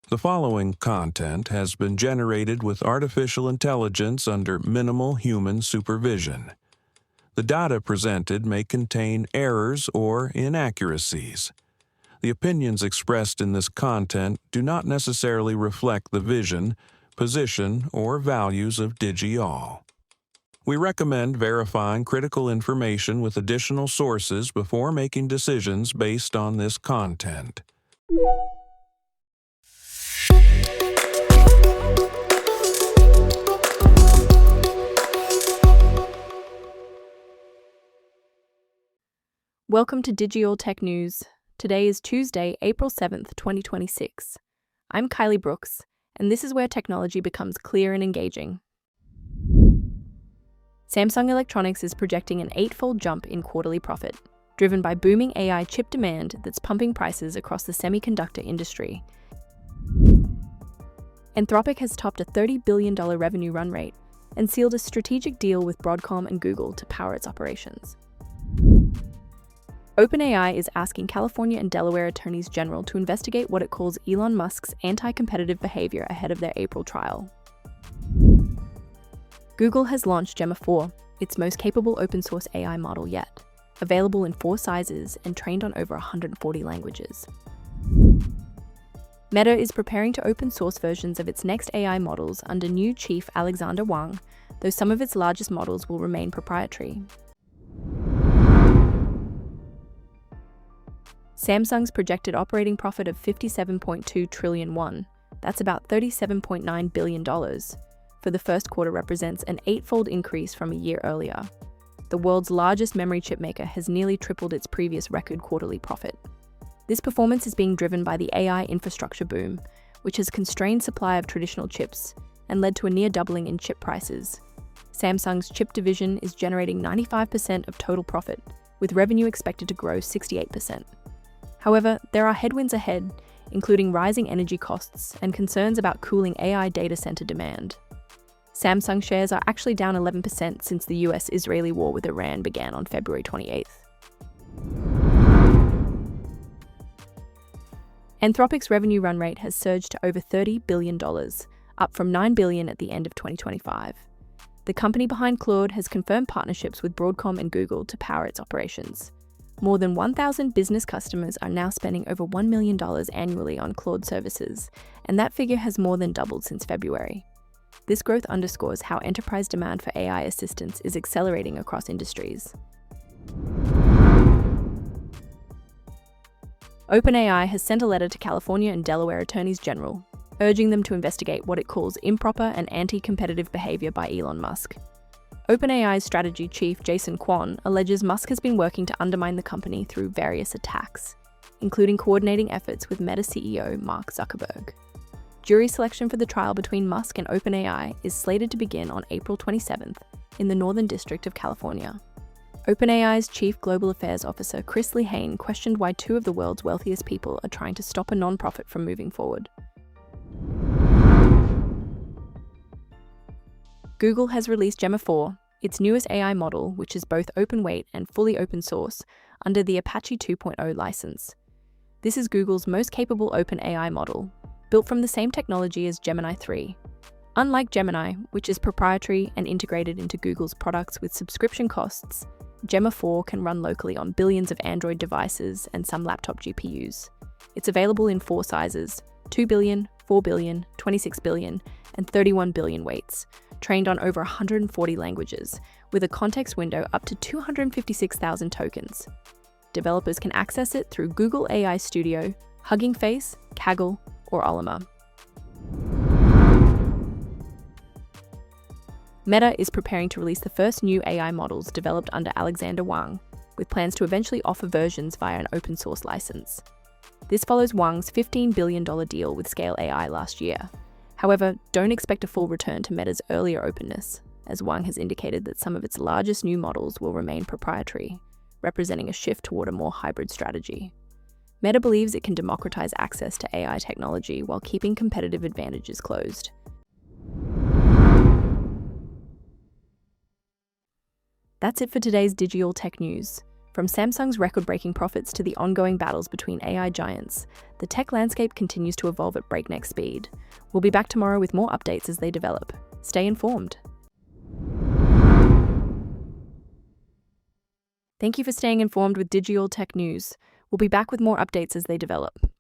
The following content has been generated with artificial intelligence under minimal human supervision. The data presented may contain errors or inaccuracies. The opinions expressed in this content do not necessarily reflect the vision, position, or values of DigiAll. We recommend verifying critical information with additional sources before making decisions based on this content. Welcome to DigiAll Tech News. Today is Tuesday, April 7th, 2026. I'm Kylie Brooks, and this is where technology becomes clear and engaging. Samsung Electronics is projecting an eightfold jump in quarterly profit, driven by booming AI chip demand that's pumping prices across the semiconductor industry. Anthropic has topped a $30 billion revenue run rate and sealed a strategic deal with Broadcom and Google to power its operations. OpenAI is asking California and Delaware attorneys general to investigate what it calls Elon Musk's anti-competitive behavior ahead of their April trial. Google has launched Gemma 4, its most capable open-source AI model yet, available in 4 sizes and trained on over 140 languages. Meta is preparing to open-source versions of its next AI models under new chief Alexandr Wang, though some of its largest models will remain proprietary. Samsung's projected operating profit of 57.2 trillion won, that's about $37.9 billion, for the first quarter represents an eightfold increase from a year earlier. The world's largest memory chip maker has nearly tripled its previous record quarterly profit. This performance is being driven by the AI infrastructure boom, which has constrained supply of traditional chips and led to a near doubling in chip prices. Samsung's chip division is generating 95% of total profit, with revenue expected to grow 68%. However, there are headwinds ahead, including rising energy costs and concerns about cooling AI data center demand. Samsung shares are actually down 11% since the US-Israeli war with Iran began on February 28th. Anthropic's revenue run rate has surged to over $30 billion, up from $9 billion at the end of 2025. The company behind Claude has confirmed partnerships with Broadcom and Google to power its operations. More than 1,000 business customers are now spending over $1 million annually on Claude services, and that figure has more than doubled since February. This growth underscores how enterprise demand for AI assistance is accelerating across industries. OpenAI has sent a letter to California and Delaware attorneys general, urging them to investigate what it calls improper and anti-competitive behavior by Elon Musk. OpenAI's strategy chief Jason Kwon alleges Musk has been working to undermine the company through various attacks, including coordinating efforts with Meta CEO Mark Zuckerberg. Jury selection for the trial between Musk and OpenAI is slated to begin on April 27th in the Northern District of California. OpenAI's chief global affairs officer Chris Lehane questioned why 2 of the world's wealthiest people are trying to stop a nonprofit from moving forward. Google has released Gemma 4, its newest AI model, which is both open-weight and fully open source, under the Apache 2.0 license. This is Google's most capable open AI model, built from the same technology as Gemini 3. Unlike Gemini, which is proprietary and integrated into Google's products with subscription costs, Gemma 4 can run locally on billions of Android devices and some laptop GPUs. It's available in 4 sizes: 2 billion, 4 billion, 26 billion, and 31 billion weights, trained on over 140 languages, with a context window up to 256,000 tokens. Developers can access it through Google AI Studio, Hugging Face, Kaggle, or Ollama. Meta is preparing to release the first new AI models developed under Alexandr Wang, with plans to eventually offer versions via an open-source license. This follows Wang's $15 billion deal with Scale AI last year. However, don't expect a full return to Meta's earlier openness, as Wang has indicated that some of its largest new models will remain proprietary, representing a shift toward a more hybrid strategy. Meta believes it can democratize access to AI technology while keeping competitive advantages closed. That's it for today's DigiAll Tech News. From Samsung's record-breaking profits to the ongoing battles between AI giants, the tech landscape continues to evolve at breakneck speed. We'll be back tomorrow with more updates as they develop. Stay informed. Thank you for staying informed with Digital Tech News. We'll be back with more updates as they develop.